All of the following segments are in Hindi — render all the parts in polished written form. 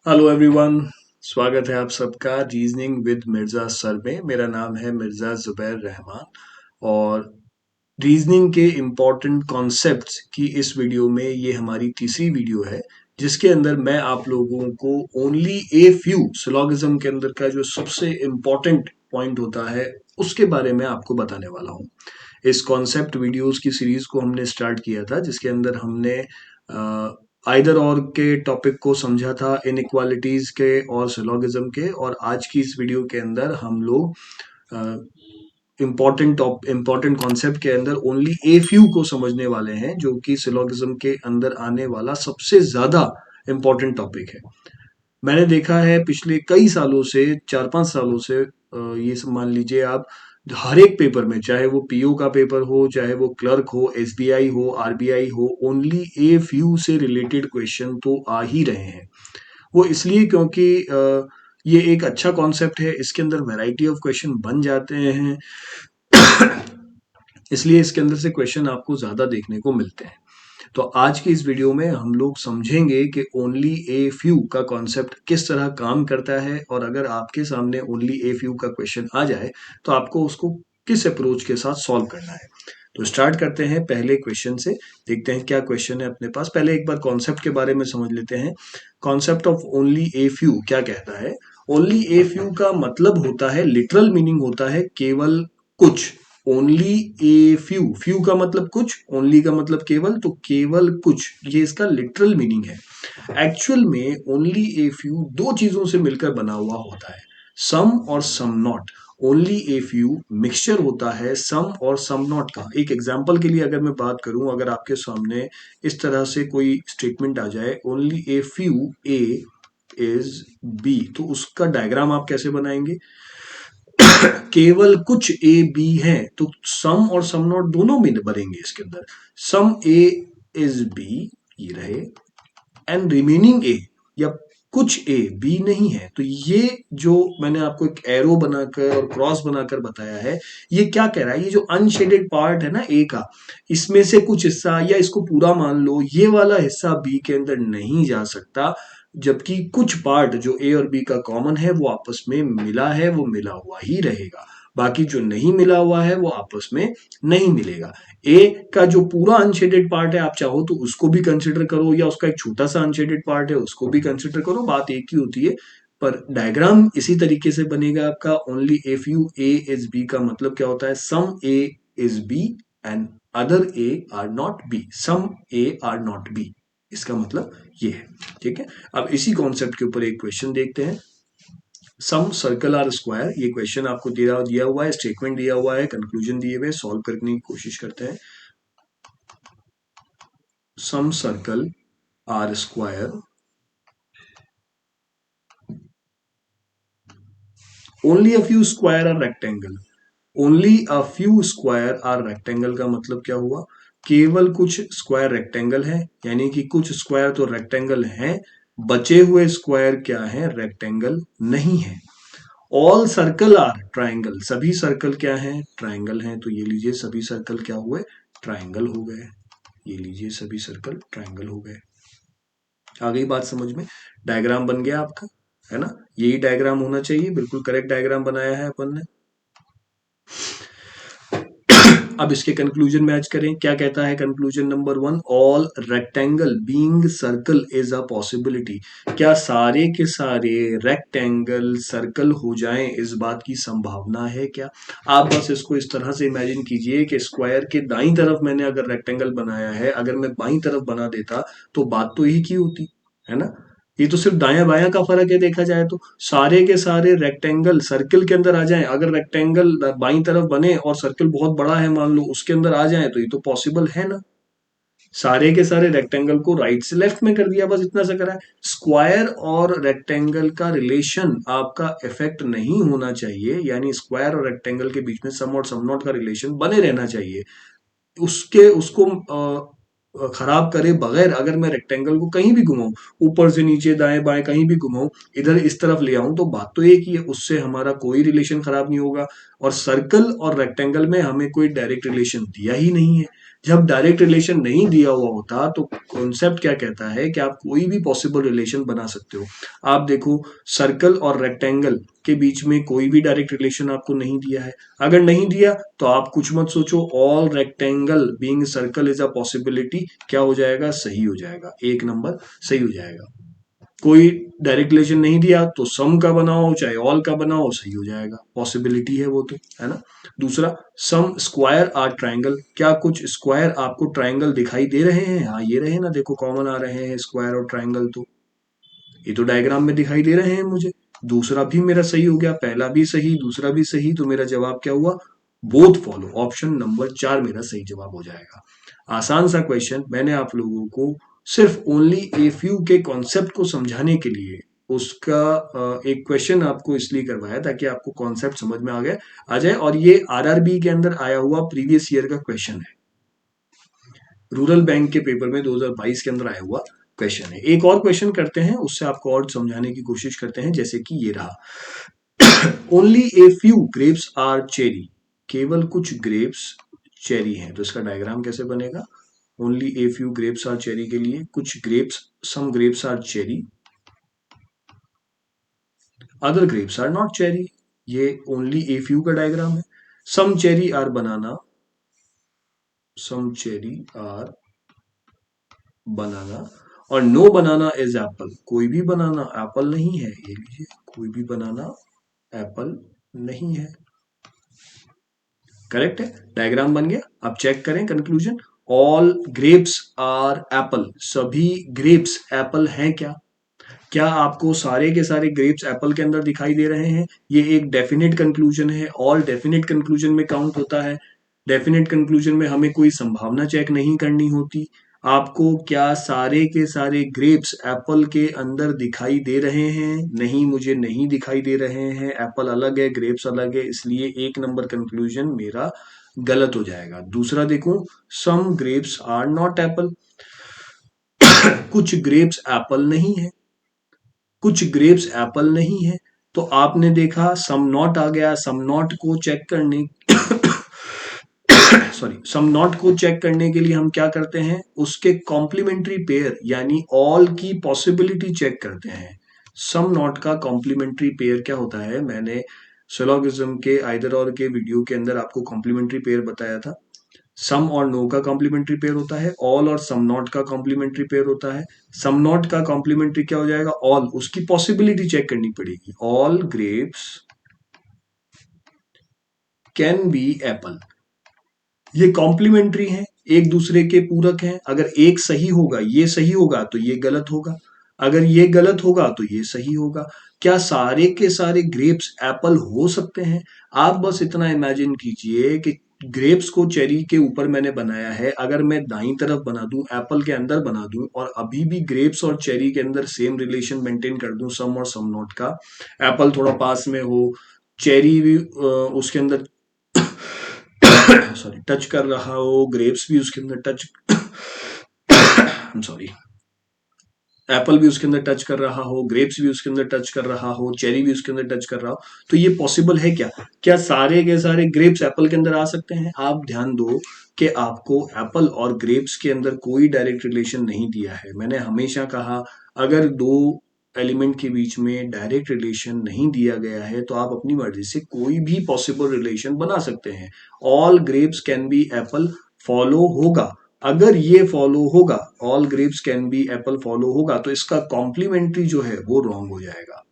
Hello everyone. स्वागत है आप सबका रीजनिंग विद मिर्ज़ा सर में। मेरा नाम है मिर्ज़ा ज़ुबैर रहमान और रीजनिंग के इम्पॉर्टेंट कॉन्सेप्ट्स की इस वीडियो में ये हमारी तीसरी वीडियो है, जिसके अंदर मैं आप लोगों को ओनली ए फ्यू सिलोगिज्म के अंदर का जो सबसे इम्पॉर्टेंट पॉइंट होता है उसके बारे में आपको बताने वाला हूँ। इस कॉन्सेप्ट वीडियोस की सीरीज को हमने स्टार्ट किया था, जिसके अंदर हमने आइदर और के टॉपिक को समझा था, इनइक्वालिटीज के और सिलोगिज्म के। और आज की इस वीडियो के अंदर हम लोग इम्पोर्टेंट कॉन्सेप्ट के अंदर ओनली ए फ्यू को समझने वाले हैं, जो कि सिलोगिज्म के अंदर आने वाला सबसे ज्यादा इम्पोर्टेंट टॉपिक है। मैंने देखा है पिछले कई सालों से, 4-5 सालों से, ये सब मान लीजिए आप, हर एक पेपर में, चाहे वो पीओ का पेपर हो, चाहे वो क्लर्क हो, एसबीआई हो, आरबीआई हो, ओनली ए फ्यू से रिलेटेड क्वेश्चन तो आ ही रहे हैं। वो इसलिए क्योंकि ये एक अच्छा कॉन्सेप्ट है, इसके अंदर वैरायटी ऑफ क्वेश्चन बन जाते हैं, इसलिए इसके अंदर से क्वेश्चन आपको ज्यादा देखने को मिलते हैं। तो आज की इस वीडियो में हम लोग समझेंगे कि ओनली ए फ्यू का कॉन्सेप्ट किस तरह काम करता है, और अगर आपके सामने ओनली ए फ्यू का क्वेश्चन आ जाए तो आपको उसको किस अप्रोच के साथ सॉल्व करना है। तो स्टार्ट करते हैं पहले क्वेश्चन से। देखते हैं क्या क्वेश्चन है अपने पास। पहले एक बार कॉन्सेप्ट के बारे में समझ लेते हैं। Concept of only a few क्या कहता है? ओनली ए फ्यू का मतलब होता है, लिटरल मीनिंग होता है केवल कुछ। ओनली ए फ्यू, फ्यू का मतलब कुछ, ओनली का मतलब केवल, तो केवल कुछ, ये इसका लिटरल मीनिंग है। एक्चुअल में ओनली ए फ्यू दो चीजों से मिलकर बना हुआ होता है, सम और some not. Only a few mixture होता है सम और सम नॉट का। एक एग्जांपल के लिए अगर मैं बात करूं, अगर आपके सामने इस तरह से कोई स्टेटमेंट आ जाए, only a few A is B, तो उसका डायग्राम आप कैसे बनाएंगे? केवल कुछ ए बी हैं, तो सम और सम नॉट दोनों में बनेंगे इसके अंदर। सम ए इज बी, ये रहे, एंड रिमेनिंग ए, या कुछ ए बी नहीं है। तो ये जो मैंने आपको एक एरो बनाकर और क्रॉस बनाकर बताया है, ये क्या कह रहा है? ये जो अनशेडेड पार्ट है ना ए का, इसमें से कुछ हिस्सा, या इसको पूरा मान लो, ये वाला हिस्सा बी के अंदर नहीं जा सकता, जबकि कुछ पार्ट जो ए और बी का कॉमन है वो आपस में मिला है, वो मिला हुआ ही रहेगा। बाकी जो नहीं मिला हुआ है वो आपस में नहीं मिलेगा। ए का जो पूरा अनशेडेड पार्ट है, आप चाहो तो उसको भी कंसिडर करो, या उसका एक छोटा सा अनशेडेड पार्ट है उसको भी कंसिडर करो, बात एक ही होती है। पर डायग्राम इसी तरीके से बनेगा आपका। Only if you A is B का मतलब क्या होता है? Some A is B and other A are not B, some A are not B, इसका मतलब ये है। ठीक है, अब इसी कॉन्सेप्ट के ऊपर एक क्वेश्चन देखते हैं। सम सर्कल आर स्क्वायर, ये क्वेश्चन आपको दिया हुआ है, स्टेटमेंट दिया हुआ है, कंक्लूजन दिए हुए, सॉल्व करने की कोशिश करते हैं। Some circle are square, only a few square are rectangle. Only a few square are rectangle का मतलब क्या हुआ? केवल कुछ स्क्वायर रेक्टेंगल है, यानी कि कुछ स्क्वायर तो रेक्टेंगल हैं, बचे हुए स्क्वायर क्या है? रेक्टेंगल नहीं है। ऑल सर्कल आर ट्राइंगल, सभी सर्कल क्या है? ट्राइंगल हैं। तो ये लीजिए सभी सर्कल क्या हुए? ट्राइंगल हो गए। ये लीजिए सभी सर्कल ट्राइंगल हो गए। आ गई बात समझ में? डायग्राम बन गया आपका, है ना? यही डायग्राम होना चाहिए, बिल्कुल करेक्ट डायग्राम बनाया है अपन ने। अब इसके कंक्लूजन मैच करें। क्या कहता है conclusion number 1? All rectangle being circle is a possibility. क्या सारे के सारे रेक्टेंगल सर्कल हो जाएं, इस बात की संभावना है क्या? आप बस इसको इस तरह से इमेजिन कीजिए कि स्क्वायर के दाईं तरफ मैंने अगर रेक्टेंगल बनाया है, अगर मैं बाईं तरफ बना देता तो बात तो एक ही होती, है ना? ये तो सिर्फ दाया बायां का फर्क है देखा जाए तो। सारे के सारे रेक्टेंगल सर्कल के अंदर आ जाएं, अगर रेक्टेंगल बाईं तरफ बने और सर्कल बहुत बड़ा है मान लो, उसके अंदर आ जाए, तो ये तो पॉसिबल है ना। सारे के सारे रेक्टेंगल को राइट से लेफ्ट में कर दिया, बस इतना सा करा है। स्क्वायर और रेक्टेंगल का रिलेशन आपका इफेक्ट नहीं होना चाहिए, यानी स्क्वायर और रेक्टेंगल के बीच में सम और सम नॉट का रिलेशन बने रहना चाहिए। उसके उसको खराब करे बगैर अगर मैं रेक्टेंगल को कहीं भी घुमाऊं, ऊपर से नीचे दाएं बाएं कहीं भी घुमाऊं, इधर इस तरफ ले आऊं, तो बात तो एक ही है, उससे हमारा कोई रिलेशन खराब नहीं होगा। और सर्कल और रेक्टेंगल में हमें कोई डायरेक्ट रिलेशन दिया ही नहीं है, जब डायरेक्ट रिलेशन नहीं दिया हुआ होता तो कॉन्सेप्ट क्या कहता है कि आप कोई भी पॉसिबल रिलेशन बना सकते हो। आप देखो, सर्कल और रेक्टेंगल के बीच में कोई भी डायरेक्ट रिलेशन आपको नहीं दिया है। अगर नहीं दिया तो आप कुछ मत सोचो, all rectangle being circle is a possibility, क्या हो जाएगा, सही हो जाएगा, एक नंबर सही हो जाएगा। कोई डायरेक्ट रिलेशन नहीं दिया तो सम का बनाओ चाहे ऑल का बनाओ सही हो जाएगा, पॉसिबिलिटी है वो तो, है ना। दूसरा, सम स्क्वायर आर ट्राइंगल, क्या कुछ स्क्वायर आपको ट्राइंगल दिखाई दे रहे हैं? हाँ ये रहे ना, देखो कॉमन आ रहे हैं स्क्वायर और ट्राइंगल, तो ये तो डायग्राम में दिखाई दे रहे हैं मुझे। दूसरा भी मेरा सही हो गया, पहला भी सही दूसरा भी सही, तो मेरा जवाब क्या हुआ, बोथ फॉलो, ऑप्शन नंबर 4 मेरा सही जवाब हो जाएगा। आसान सा क्वेश्चन, मैंने आप लोगों को सिर्फ ओनली ए फ्यू के कॉन्सेप्ट को समझाने के लिए उसका एक क्वेश्चन आपको इसलिए करवाया ताकि आपको कॉन्सेप्ट समझ में आ जाए। और ये आरआरबी के अंदर आया हुआ प्रीवियस ईयर का क्वेश्चन है, रूरल बैंक के पेपर में 2022 के अंदर आया हुआ क्वेश्चन है। एक और क्वेश्चन करते हैं, उससे आपको और समझाने की कोशिश करते हैं, जैसे कि ये रहा, only a few grapes are cherry, केवल कुछ ग्रेप्स चेरी हैं, तो इसका डायग्राम कैसे बनेगा, only a few grapes are cherry के लिए कुछ grapes, some grapes are cherry, other grapes are not cherry, ये ओनली ए फ्यू का डायग्राम है। Some cherry are banana, some cherry are banana, और नो बनाना इज एप्पल, कोई भी बनाना एप्पल नहीं है, ये लीजिए कोई भी बनाना एप्पल नहीं है। करेक्ट है, डायग्राम बन गया। अब चेक करें conclusion, all grapes are apple, सभी ग्रेप्स एप्पल हैं क्या? क्या आपको सारे के सारे ग्रेप्स एप्पल के अंदर दिखाई दे रहे हैं? ये एक डेफिनेट कंक्लूजन है, ऑल डेफिनेट कंक्लूजन में काउंट होता है। डेफिनेट कंक्लूजन में हमें कोई संभावना चेक नहीं करनी होती। आपको क्या सारे के सारे ग्रेप्स एप्पल के अंदर दिखाई दे रहे हैं? नहीं, मुझे नहीं दिखाई दे रहे हैं, एप्पल अलग है ग्रेप्स अलग है, इसलिए एक नंबर कंक्लूजन मेरा गलत हो जाएगा। दूसरा देखूं, सम ग्रेप्स आर नॉट एप्पल, कुछ ग्रेप्स एप्पल नहीं है, कुछ ग्रेप्स एप्पल नहीं है, तो आपने देखा सम नॉट आ गया। सम नॉट को चेक करने सॉरी, सम नॉट को चेक करने के लिए हम क्या करते हैं, उसके कॉम्प्लीमेंट्री पेयर यानी ऑल की पॉसिबिलिटी चेक करते हैं। सम नॉट का कॉम्प्लीमेंट्री पेयर क्या होता है, मैंने सिलोगिज्म के आइदर और के वीडियो के अंदर आपको कॉम्प्लीमेंट्री पेयर बताया था। सम और नो का कॉम्प्लीमेंट्री पेयर होता है, ऑल और सम नॉट का कॉम्प्लीमेंट्री पेयर होता है। सम नॉट का कॉम्प्लीमेंट्री क्या हो जाएगा, ऑल, उसकी पॉसिबिलिटी चेक करनी पड़ेगी, all grapes can be Apple, ये कॉम्प्लीमेंट्री हैं, एक दूसरे के पूरक हैं। अगर एक सही होगा, ये सही होगा तो ये गलत होगा, अगर ये गलत होगा तो ये सही होगा। क्या सारे के सारे ग्रेप्स एप्पल हो सकते हैं? आप बस इतना इमेजिन कीजिए कि ग्रेप्स को चेरी के ऊपर मैंने बनाया है, अगर मैं दाईं तरफ बना दूं, एप्पल के अंदर बना दूं, और अभी भी ग्रेप्स और चेरी के अंदर सेम रिलेशन मेंटेन कर दूं, सम और सम नॉट का, एप्पल थोड़ा पास में हो, चेरी भी उसके अंदर सॉरी टच कर रहा हो, ग्रेप्स भी उसके अंदर टच सॉरी एप्पल भी उसके अंदर टच कर रहा हो, ग्रेप्स भी उसके अंदर टच कर रहा हो, चेरी भी उसके अंदर टच कर रहा हो, तो ये पॉसिबल है क्या? क्या सारे के सारे ग्रेप्स एप्पल के अंदर आ सकते हैं? आप ध्यान दो कि आपको एप्पल और ग्रेप्स के अंदर कोई डायरेक्ट रिलेशन नहीं दिया है। मैंने हमेशा कहा, अगर दो एलिमेंट के बीच में डायरेक्ट रिलेशन नहीं दिया गया है तो आप अपनी मर्जी से कोई भी पॉसिबल रिलेशन बना सकते हैं। All grapes can be Apple follow होगा, अगर ये फॉलो होगा, all grapes can be Apple follow होगा, तो इसका कॉम्प्लीमेंट्री जो है वो रॉन्ग हो जाएगा।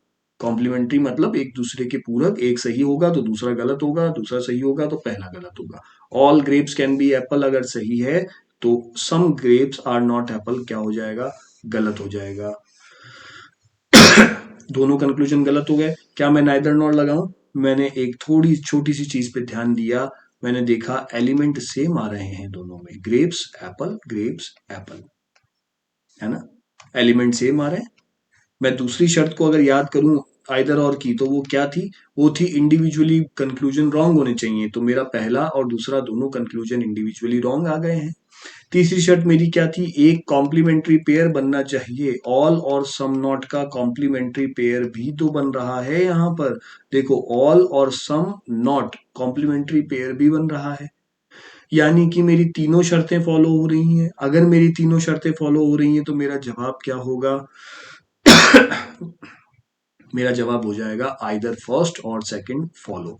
कॉम्प्लीमेंट्री मतलब एक दूसरे के पूरक, एक सही होगा तो दूसरा गलत होगा, दूसरा सही होगा तो पहला गलत होगा। All grapes can be Apple अगर सही है तो सम ग्रेप्स आर नॉट एप्पल क्या हो जाएगा, गलत हो जाएगा। दोनों कंक्लूजन गलत हो गए। क्या मैं नाइदर नॉर लगाऊं? मैंने एक थोड़ी छोटी सी चीज पे ध्यान दिया, मैंने देखा एलिमेंट सेम आ रहे हैं दोनों में, ग्रेप्स एप्पल, है ना, एलिमेंट सेम आ रहे हैं। मैं दूसरी शर्त को अगर याद करूं आइदर और की, तो वो क्या थी, वो थी इंडिविजुअली कंक्लूजन रॉन्ग होने चाहिए, तो मेरा पहला और दूसरा दोनों कंक्लूजन इंडिविजुअली रॉन्ग आ गए हैं। तीसरी शर्त मेरी क्या थी, एक कॉम्प्लीमेंट्री पेयर बनना चाहिए, ऑल और सम नॉट का कॉम्प्लीमेंट्री पेयर भी तो बन रहा है यहां पर, देखो ऑल और सम नॉट कॉम्प्लीमेंट्री पेयर भी बन रहा है। यानी कि मेरी तीनों शर्तें फॉलो हो रही हैं। अगर मेरी तीनों शर्तें फॉलो हो रही हैं तो मेरा जवाब क्या होगा? मेरा जवाब हो जाएगा आइदर फर्स्ट और सेकंड फॉलो।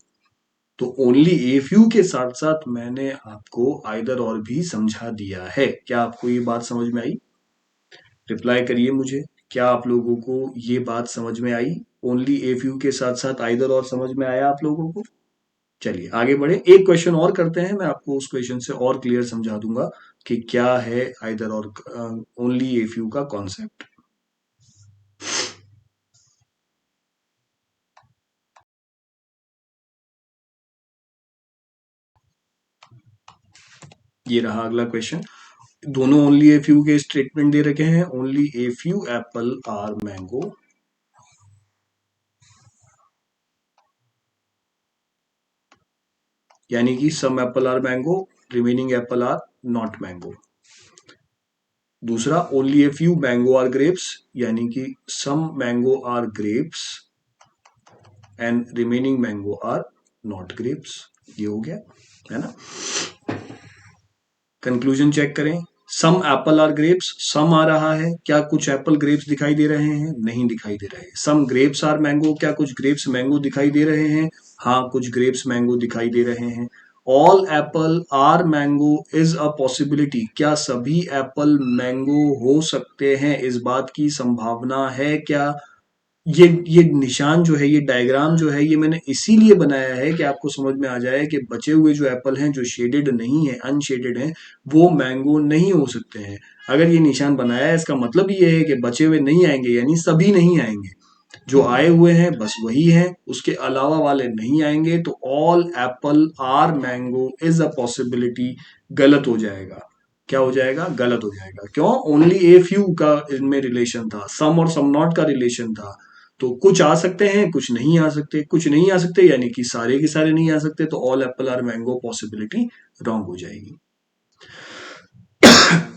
तो ओनली ए फ्यू के साथ साथ मैंने आपको आइदर और भी समझा दिया है। क्या आपको ये बात समझ में आई? रिप्लाई करिए मुझे, क्या आप लोगों को ये बात समझ में आई? ओनली ए फ्यू के साथ साथ आइदर और समझ में आया आप लोगों को? चलिए आगे बढ़े, एक क्वेश्चन और करते हैं, मैं आपको उस क्वेश्चन से और क्लियर समझा दूंगा कि क्या है आइदर और ओनली ए फ्यू का कॉन्सेप्ट। ये रहा अगला क्वेश्चन। दोनों ओनली ए फ्यू के स्टेटमेंट दे रखे हैं। Only a few apple are mango, यानी कि some apple are mango, remaining apple are not mango. दूसरा, only a few mango are grapes, यानी कि some mango are grapes and remaining mango are not grapes. ये हो गया, है ना? कंक्लूजन चेक करें। सम एप्पल आर ग्रेप्स, सम आ रहा है, क्या कुछ एप्पल ग्रेप्स दिखाई दे रहे हैं? नहीं दिखाई दे रहे। सम ग्रेप्स आर मैंगो, क्या कुछ ग्रेप्स मैंगो दिखाई दे रहे हैं? हाँ, कुछ ग्रेप्स मैंगो दिखाई दे रहे हैं। All apple are mango is a possibility, क्या सभी एप्पल मैंगो हो सकते हैं? इस बात की संभावना है क्या? ये निशान जो है, ये डायग्राम जो है, ये मैंने इसीलिए बनाया है कि आपको समझ में आ जाए कि बचे हुए जो एप्पल हैं, जो शेडेड नहीं है, अनशेडेड हैं, वो मैंगो नहीं हो सकते हैं। अगर ये निशान बनाया है, इसका मतलब ये है कि बचे हुए नहीं आएंगे, यानी सभी नहीं आएंगे। जो आए हुए हैं बस वही हैं, उसके अलावा वाले नहीं आएंगे। तो all apple are mango is a possibility गलत हो जाएगा। क्या हो जाएगा? गलत हो जाएगा। क्यों? ओनली ए फ्यू का इनमें रिलेशन था, सम और सम नॉट का रिलेशन था। तो कुछ आ सकते हैं, कुछ नहीं आ सकते। कुछ नहीं आ सकते यानी कि सारे के सारे नहीं आ सकते, तो all apple are mango possibility wrong हो जाएगी।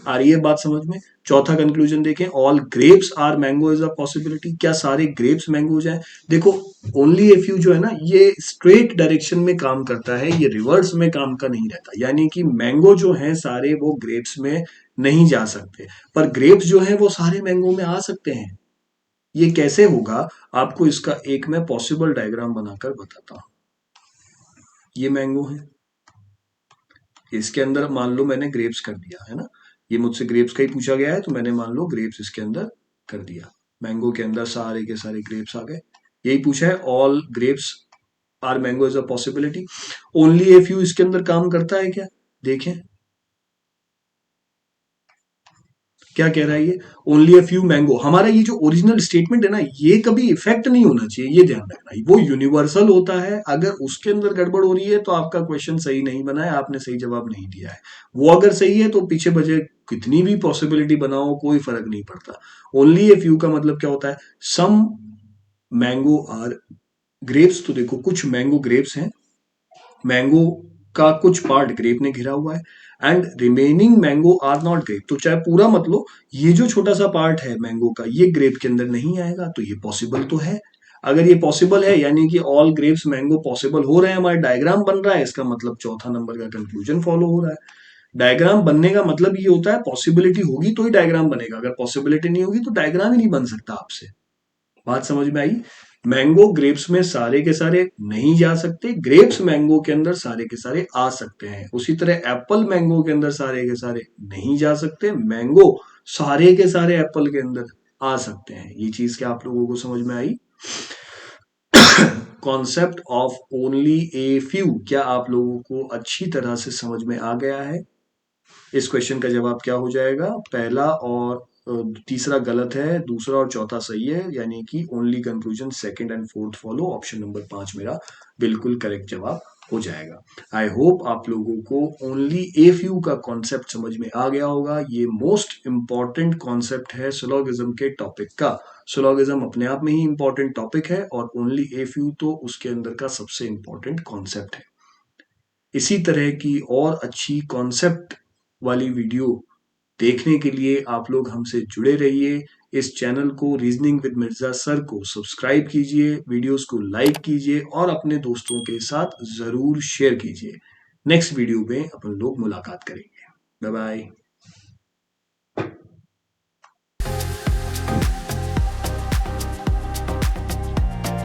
आ रही है बात समझ में? चौथा कंक्लूजन देखें, all grapes are mango is a possibility, क्या सारे ग्रेप्स मैंगो हो जाए? देखो, ओनली ए फ्यू जो है ना, ये स्ट्रेट डायरेक्शन में काम करता है, ये रिवर्स में काम का नहीं रहता। यानी कि मैंगो जो है सारे, वो ग्रेप्स में नहीं जा सकते, पर ग्रेप्स जो है वो सारे मैंगो में आ सकते हैं। ये कैसे होगा? आपको इसका एक मैं पॉसिबल डायग्राम बनाकर बताता हूं। ये मैंगो है, इसके अंदर मान लो मैंने ग्रेप्स कर दिया, है ना? ये मुझसे ग्रेप्स का ही पूछा गया है, तो मैंने मान लो ग्रेप्स इसके अंदर कर दिया। मैंगो के अंदर सारे के सारे ग्रेप्स आ गए। यही पूछा है, all grapes are mango is a possibility. Only a few इसके अंदर काम करता है क्या? देखें क्या कह रहा है ये। ओनली अ फ्यू मैंगो, हमारा ये जो ओरिजिनल स्टेटमेंट है ना, ये कभी इफेक्ट नहीं होना चाहिए, ये ध्यान रखना। वो यूनिवर्सल होता है, अगर उसके अंदर गड़बड़ हो रही है तो आपका क्वेश्चन सही नहीं बना है, आपने सही जवाब नहीं दिया है। वो अगर सही है तो पीछे बचे कितनी भी पॉसिबिलिटी बनाओ, कोई फर्क नहीं पड़ता। ओनली ए फ्यू का मतलब क्या होता है? सम मैंगो आर ग्रेप्स, तो देखो कुछ मैंगो ग्रेप्स हैं, मैंगो का कुछ पार्ट ग्रेप ने घिरा हुआ है, and remaining mango are not grape, तो चाहे पूरा मत लो, ये जो छोटा सा पार्ट है मैंगो का, ये ग्रेप के अंदर नहीं आएगा, तो ये पॉसिबल तो है। अगर ये पॉसिबल है, यानी कि ऑल ग्रेप्स मैंगो पॉसिबल हो रहे हैं, हमारा डायग्राम बन रहा है, इसका मतलब चौथा नंबर का कंक्लूजन फॉलो हो रहा है। डायग्राम बनने का मतलब ये होता है, पॉसिबिलिटी होगी तो ही डायग्राम बनेगा, अगर पॉसिबिलिटी नहीं होगी तो डायग्राम ही नहीं बन सकता आपसे। बात समझ में आई? मैंगो ग्रेप्स में सारे के सारे नहीं जा सकते, ग्रेप्स मैंगो के अंदर सारे के सारे आ सकते हैं। उसी तरह एप्पल मैंगो के अंदर सारे के सारे नहीं जा सकते, मैंगो सारे के सारे एप्पल के अंदर आ सकते हैं। ये चीज क्या आप लोगों को समझ में आई? Concept of only a few क्या आप लोगों को अच्छी तरह से समझ में आ गया है? इस क्वेश्चन का जवाब क्या हो जाएगा? पहला और तीसरा गलत है, दूसरा और चौथा सही है, यानी कि only conclusion second and fourth follow, option number 5 मेरा बिल्कुल करेक्ट जवाब हो जाएगा। आई होप आप लोगों को ओनली ए फ्यू का कॉन्सेप्ट समझ में आ गया होगा। ये मोस्ट इंपॉर्टेंट कॉन्सेप्ट है सिलोगिज्म के टॉपिक का। सिलोगिज्म अपने आप में ही इंपॉर्टेंट टॉपिक है, और ओनली ए फ्यू तो उसके अंदर का सबसे इंपॉर्टेंट कॉन्सेप्ट है। इसी तरह की और अच्छी कॉन्सेप्ट वाली वीडियो देखने के लिए आप लोग हमसे जुड़े रहिए। इस चैनल को, रीजनिंग विद मिर्जा सर को सब्सक्राइब कीजिए, वीडियोस को लाइक कीजिए और अपने दोस्तों के साथ जरूर शेयर कीजिए। नेक्स्ट वीडियो में अपन लोग मुलाकात करेंगे। Bye bye.